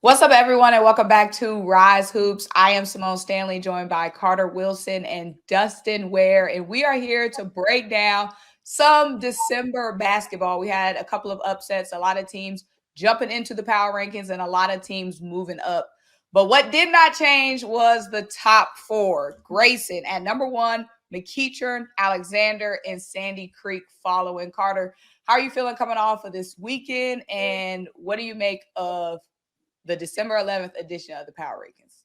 What's up, everyone, and welcome back to Ryze Hoops. I am Simone Stanley, joined by Carter Wilson and Dustin Ware, and we are here to break down some December basketball. We had a couple of upsets, a lot of teams jumping into the power rankings, and a lot of teams moving up. But what did not change was the top four. Grayson at number one, McEachern, Alexander, and Sandy Creek following. Carter, how are you feeling coming off of this weekend, and what do you make of the December 11th edition of the Power Rankings?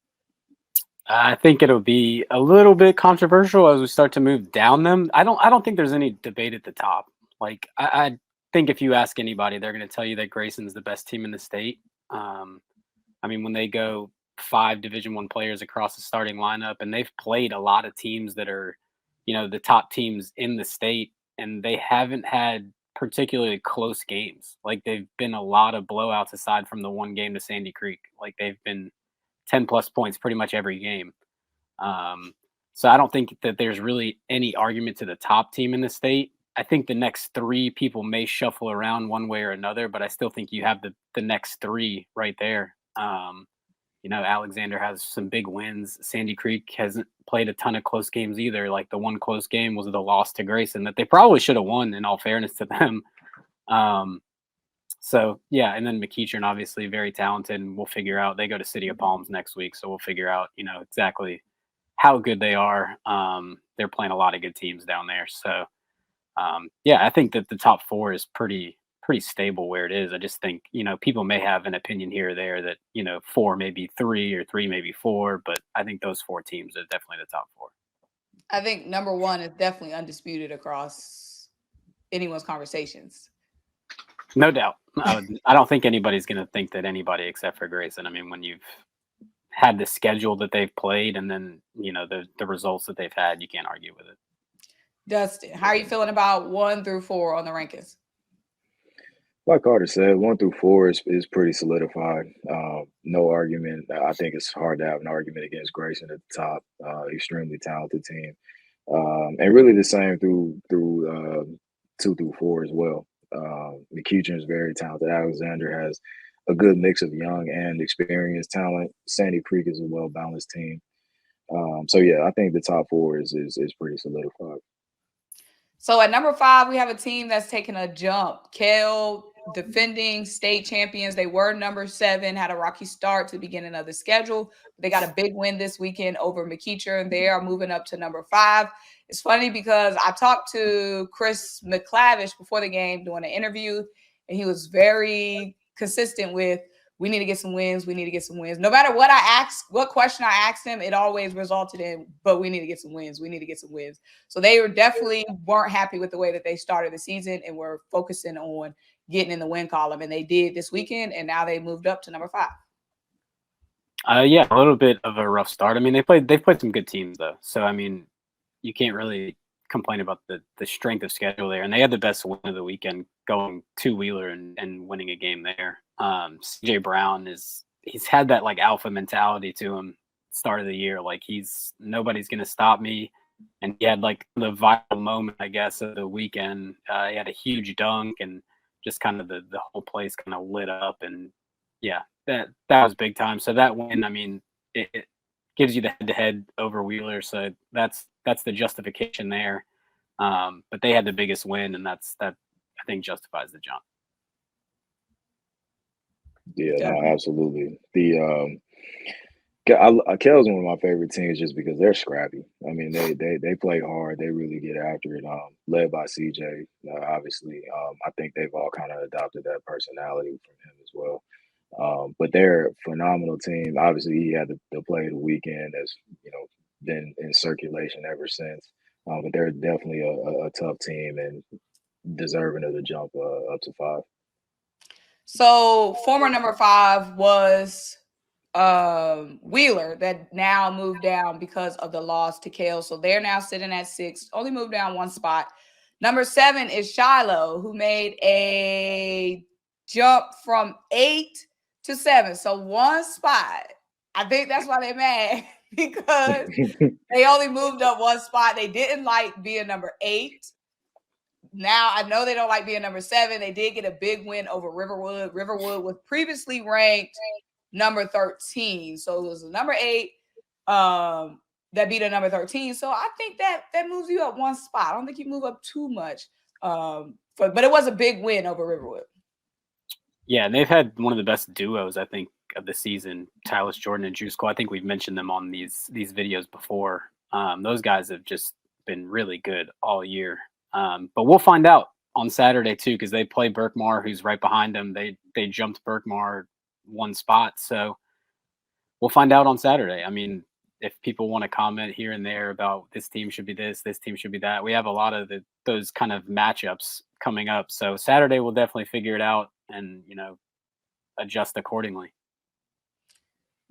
I think it'll be a little bit controversial as we start to move down them. I don't think there's any debate at the top. I think if you ask anybody, they're going to tell you that Grayson's the best team in the state. I mean, when they go 5 Division I players across the starting lineup, and they've played a lot of teams that are, the top teams in the state, and they haven't had particularly close games. Like they've been a lot of blowouts aside from the one game to Sandy Creek. Like they've been 10 plus points pretty much every game. So I don't think that there's really any argument to the top team in the state. I think the next three people may shuffle around one way or another, but I still think you have the next three right there. Alexander has some big wins. Sandy Creek hasn't played a ton of close games either. Like the one close game was the loss to Grayson that they probably should have won, in all fairness to them. So yeah, and then McEachern obviously very talented, and we'll figure out. They go to City of Palms next week, so we'll figure out exactly how good they are. They're playing a lot of good teams down there, so yeah, I think that the top four is pretty stable where it is. I just think people may have an opinion here or there that four maybe three or three maybe four, but I think those four teams are definitely the top four. I think number one is definitely undisputed across anyone's conversations. No doubt. I don't think anybody's going to think that anybody except for Grayson. I mean, when you've had the schedule that they've played and then, the results that they've had, you can't argue with it. Dustin, how are you feeling about 1 through 4 on the rankings? Like Carter said, 1 through 4 is pretty solidified. No argument. I think it's hard to have an argument against Grayson at the top. Extremely talented team, and really the same through 2 through 4 as well. McEachern is very talented. Alexander has a good mix of young and experienced talent. Sandy Creek is a well balanced team. So yeah, I think the top four is pretty solidified. So at number 5, we have a team that's taking a jump. Kell, defending state champions. They were number 7, had a rocky start to the beginning of the schedule. They got a big win this weekend over McEachern. They are moving up to number 5. It's funny because I talked to Chris McClavish before the game doing an interview, and he was very consistent with, we need to get some wins. We need to get some wins. No matter what what question I asked him, it always resulted in, but we need to get some wins. We need to get some wins. So they weren't happy with the way that they started the season, and were focusing on getting in the win column. And they did this weekend, and now they moved up to number 5. Yeah, a little bit of a rough start. I mean, they've played some good teams though. So I mean, you can't really complain about the strength of schedule there. And they had the best win of the weekend, going to Wheeler and winning a game there. CJ Brown he's had that like alpha mentality to him start of the year. Like nobody's gonna stop me. And he had like the vital moment, I guess, of the weekend. He had a huge dunk, and just kind of the whole place kind of lit up. And yeah, that was big time. So that win, I mean, it gives you the head-to-head over Wheeler. So that's the justification there. But they had the biggest win, and that I think justifies the jump. Yeah, no, absolutely. Kell's one of my favorite teams just because they're scrappy. I mean, they play hard. They really get after it. Led by CJ, obviously. I think they've all kind of adopted that personality from him as well. But they're a phenomenal team. Obviously, he had the play of the weekend that's been in circulation ever since. But they're definitely a tough team and deserving of the jump up to 5. So former number 5 was Wheeler, that now moved down because of the loss to Kell. So they're now sitting at 6, only moved down 1 spot. Number 7 is Shiloh, who made a jump from 8 to 7. So 1 spot. I think that's why they're mad, because they only moved up 1 spot. They didn't like being number 8. Now I know they don't like being number 7. They did get a big win over Riverwood. Riverwood was previously ranked number 13. So it was number 8 that beat a number 13. So I think that moves you up one spot. I don't think you move up too much. But it was a big win over Riverwood. Yeah, and they've had one of the best duos, I think, of the season, Tyler Jordan and Juice Cole. I think we've mentioned them on these videos before. Those guys have just been really good all year. But we'll find out on Saturday too, because they play Berkmar, who's right behind them. They jumped Berkmar one spot, so we'll find out on Saturday. I mean, if people want to comment here and there about this team should be this team should be that, we have a lot of those kind of matchups coming up. So Saturday we'll definitely figure it out and adjust accordingly.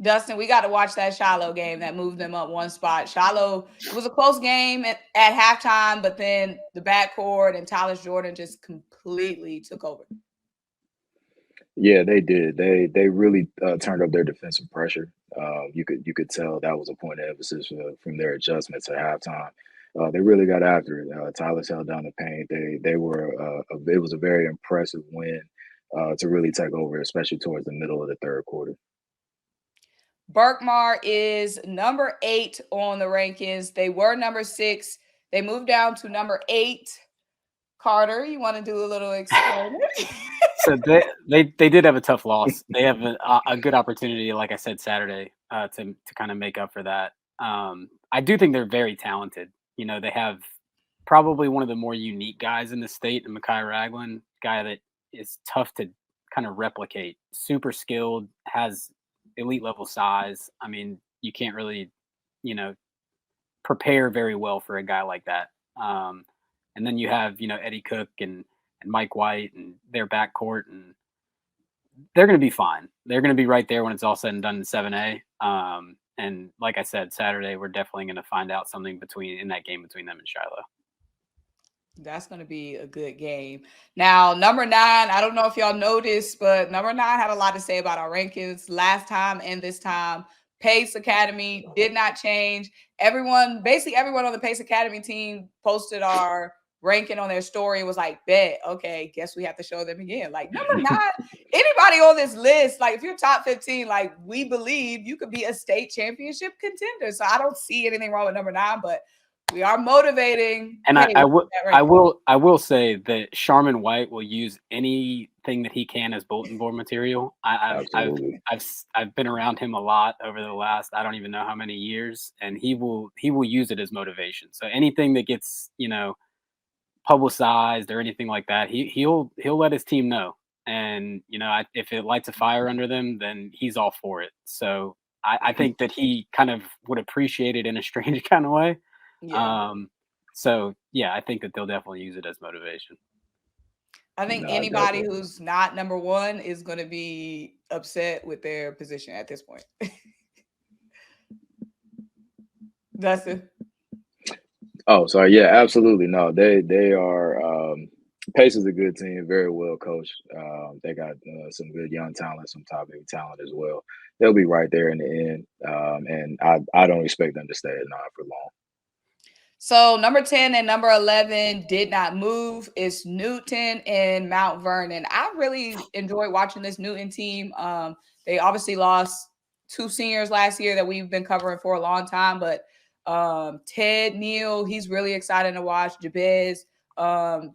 Dustin, we got to watch that Shiloh game that moved them up one spot. Shiloh, it was a close game at halftime, but then the backcourt and Tyler Jordan just completely took over. Yeah, they did. They really turned up their defensive pressure. You could tell that was a point of emphasis from their adjustments at halftime. They really got after it. Tyler held down the paint. They were it was a very impressive win to really take over, especially towards the middle of the third quarter. Berkmar is number 8 on the rankings. They were number 6. They moved down to number 8. Carter, you want to do a little explaining? So they did have a tough loss. They have a good opportunity, like I said, Saturday to kind of make up for that. I do think they're very talented. They have probably one of the more unique guys in the state, and Mekhi Ragland, guy that is tough to kind of replicate. Super skilled, has elite level size. I mean, you can't really, prepare very well for a guy like that. And then you have, Eddie Cook and Mike White and their backcourt, and they're going to be fine. They're going to be right there when it's all said and done in 7A. And like I said, Saturday, we're definitely going to find out something in that game between them and Shiloh. That's going to be a good game. Now, number 9, I don't know if y'all noticed, but number 9 had a lot to say about our rankings last time and this time. Pace Academy did not change. Basically everyone on the Pace Academy team posted our ranking on their story and was like, bet, okay, guess we have to show them again. Like, number 9, anybody on this list, like if you're top 15, like we believe you could be a state championship contender. So I don't see anything wrong with number 9, but we are motivating. And I will say that Sharman White will use anything that he can as bulletin board material. I've been around him a lot over the last, I don't even know how many years, and he will use it as motivation. So anything that gets, publicized or anything like that, he'll let his team know. And, if it lights a fire under them, then he's all for it. So I think that he kind of would appreciate it in a strange kind of way. Yeah. So yeah, I think that they'll definitely use it as motivation. I think anybody who's not number 1 is going to be upset with their position at this point. Dustin. Oh, sorry. Yeah, absolutely. No, they are. Pace is a good team, very well coached. They got some good young talent, some top big talent as well. They'll be right there in the end, and I don't expect them to stay at 9 for long. So number 10 and number 11 did not move. It's Newton and Mount Vernon. I really enjoyed watching this Newton team. They obviously lost 2 seniors last year that we've been covering for a long time, but Ted Neal, he's really exciting to watch. Jabez,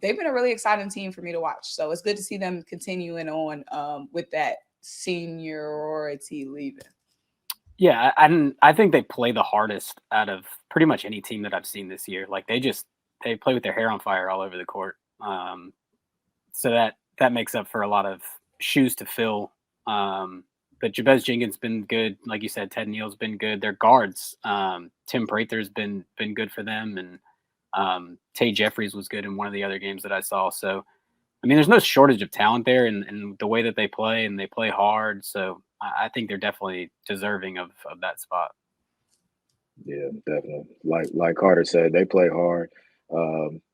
they've been a really exciting team for me to watch. So it's good to see them continuing on with that seniority leaving. Yeah, I think they play the hardest out of pretty much any team that I've seen this year. Like they play with their hair on fire all over the court. So that makes up for a lot of shoes to fill. But Jabez Jenkins been good, like you said. Ted Neal's been good. Their guards, Tim Prather's been good for them, and Tay Jeffries was good in one of the other games that I saw. So, I mean, there's no shortage of talent there, and the way that they play, and they play hard. So I think they're definitely deserving of that spot. Yeah, definitely. Like Carter said, they play hard.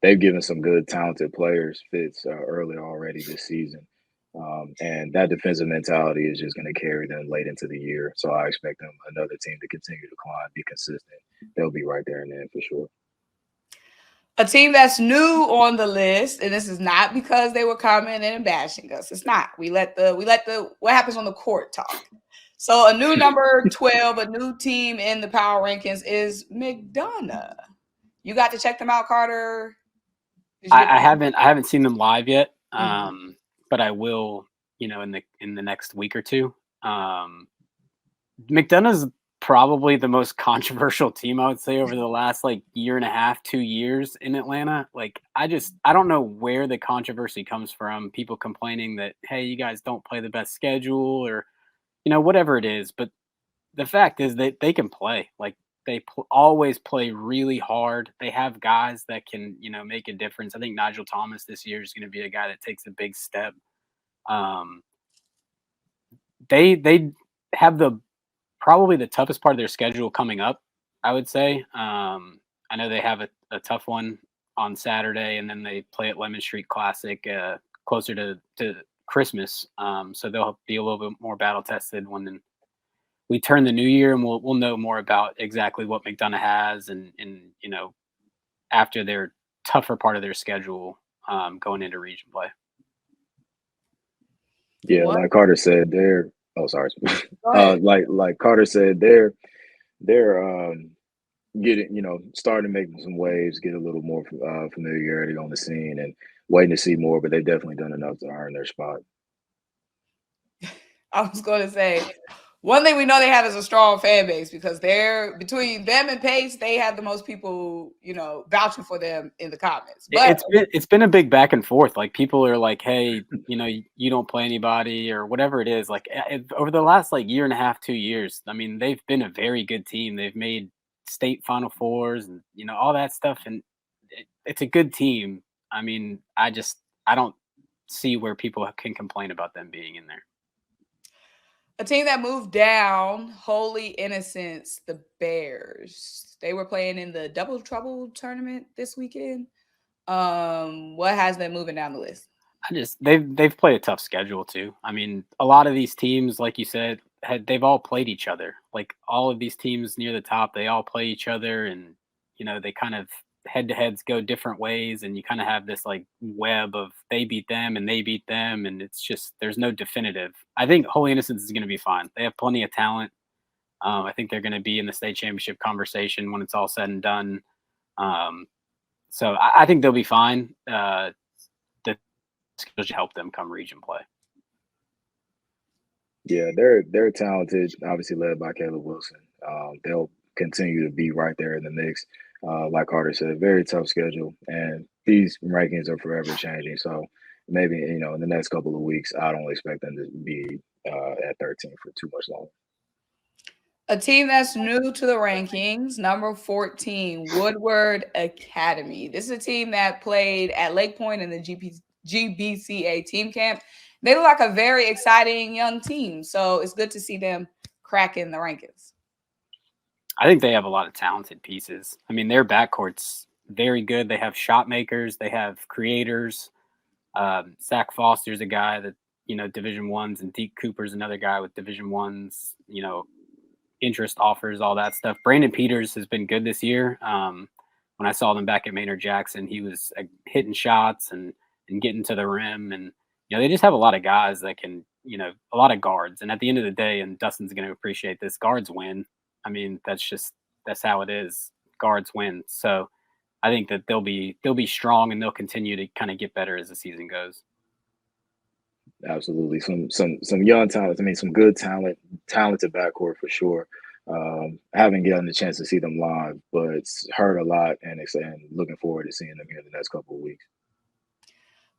They've given some good, talented players fits early already this season. And that defensive mentality is just going to carry them late into the year. So I expect them, another team, to continue to climb, be consistent. They'll be right there in the end for sure. A team that's new on the list, and this is not because they were commenting and bashing us. It's not. We let the what happens on the court talk. So a new number 12, a new team in the power rankings is McDonough. You got to check them out, Carter. I haven't seen them live yet, Mm-hmm. but I will, in the next week or two. McDonough's probably the most controversial team, I would say, over the last year and a half, 2 years in Atlanta. I don't know where the controversy comes from. People complaining that, hey, you guys don't play the best schedule, or whatever it is. But the fact is that they can play. They always play really hard. They have guys that can, make a difference. I think Nigel Thomas this year is going to be a guy that takes a big step. They have probably the toughest part of their schedule coming up, I would say. I know they have a tough one on Saturday, and then they play at Lemon Street Classic closer to Christmas. So they'll be a little bit more battle tested when we turn the new year, and we'll know more about exactly what McDonough has, and after their tougher part of their schedule going into region play. Yeah, What? like Carter said, like Carter said, they're getting, starting to make some waves, get a little more familiarity on the scene, and waiting to see more. But they've definitely done enough to earn their spot. I was going to say, one thing we know they have is a strong fan base, because they're between them and Pace, they have the most people, vouching for them in the comments. But it's been a big back and forth. People are like, hey, you don't play anybody or whatever it is. Over the last year and a half, 2 years, I mean, they've been a very good team. They've made state Final Fours and all that stuff, and it's a good team. I mean, I don't see where people can complain about them being in there. a team that moved down, Holy Innocents, the Bears. They were playing in the Double Trouble tournament this weekend. What has them moving down the list? They've played a tough schedule too. I mean, a lot of these teams, like you said, they've all played each other. All of these teams near the top, they all play each other, and they kind of head-to-heads go different ways, and you kind of have this web of they beat them and they beat them, and it's just there's no definitive. I think Holy Innocents is going to be fine. They have plenty of talent. I think they're going to be in the state championship conversation when it's all said and done. So I think they'll be fine. The skills should help them come region play. Yeah, they're talented, obviously led by Caleb Wilson. They'll continue to be right there in the mix. Like Carter said, very tough schedule, and these rankings are forever changing. So maybe in the next couple of weeks, I don't expect them to be at 13 for too much longer. A team that's new to the rankings, number 14, Woodward Academy. This is a team that played at Lake Point in the GBCA team camp. They look like a very exciting young team, so it's good to see them cracking the rankings. I think they have a lot of talented pieces. I mean, their backcourt's very good. They have shot makers. They have creators. Zach Foster's a guy that, Division I's, and Deke Cooper's another guy with Division I's, interest offers, all that stuff. Brandon Peters has been good this year. When I saw them back at Maynard Jackson, he was hitting shots and getting to the rim. And, they just have a lot of guys that can, a lot of guards. And at the end of the day, and Dustin's going to appreciate this, guards win. I mean, that's how it is. Guards win. So I think that they'll be strong, and they'll continue to kind of get better as the season goes. Absolutely. Some young talent. I mean, some good talented backcourt for sure. I haven't gotten the chance to see them live, but it's heard a lot, and looking forward to seeing them here in the next couple of weeks.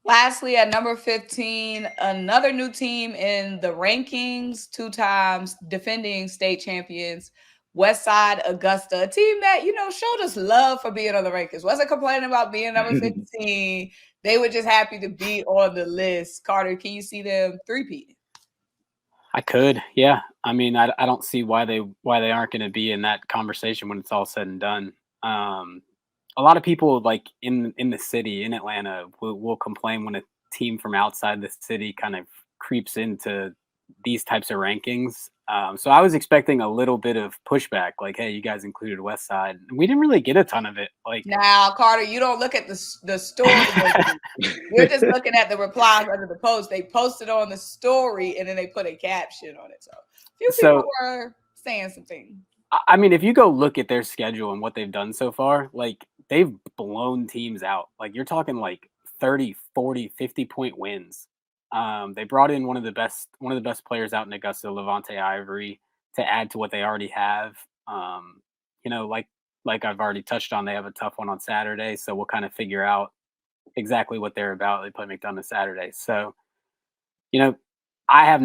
Lastly, at number 15, another new team in the rankings, 2 times defending state champions, Westside Augusta, a team that, showed us love for being on the rankings. Wasn't complaining about being number 15. They were just happy to be on the list. Carter, can you see them three-peating? I could, yeah. I mean, I don't see why they aren't going to be in that conversation when it's all said and done. A lot of people in the city, in Atlanta, will complain when a team from outside the city kind of creeps into these types of rankings. So I was expecting a little bit of pushback, hey, you guys included Westside. We didn't really get a ton of it. Now, Carter, you don't look at the story. You're just looking at the replies under the post. They posted on the story, and then they put a caption on it. So Few people were saying something. I mean, if you go look at their schedule and what they've done so far, like they've blown teams out. Like you're talking like 30, 40, 50-point wins. They brought in one of the best players out in Augusta, Levante Ivory, to add to what they already have. You know, like I've already touched on, they have a tough one on Saturday, so we'll kind of figure out exactly what they're about. They play McDonough Saturday, so you know, I have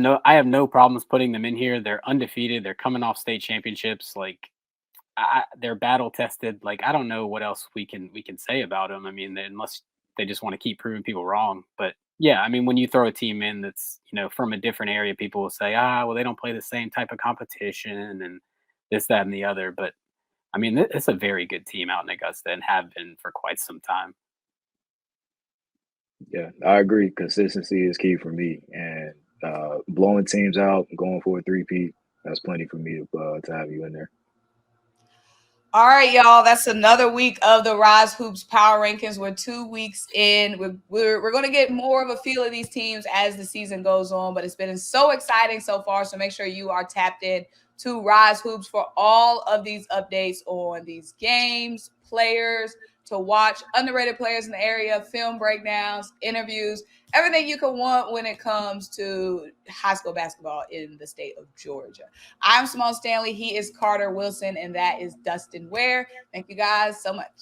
no problems putting them in here. They're undefeated. They're coming off state championships. Like they're battle tested. Like I don't know what else we can say about them. I mean, unless they just want to keep proving people wrong. But yeah, I mean, when you throw a team in that's from a different area, people will say, well, they don't play the same type of competition and this, that, and the other. But I mean, it's a very good team out in Augusta and have been for quite some time. Yeah, I agree. Consistency is key for me, and blowing teams out, going for a three-peat, that's plenty for me to have you in there. All right, y'all. That's another week of the Ryze Hoops Power Rankings. We're 2 weeks in. We're going to get more of a feel of these teams as the season goes on, but it's been so exciting so far. So make sure you are tapped in to Ryze Hoops for all of these updates on these games, players to watch, underrated players in the area, film breakdowns, interviews, everything you can want when it comes to high school basketball in the state of Georgia. I'm Simone Stanley. He is Carter Wilson, and that is Dustin Ware. Thank you guys so much.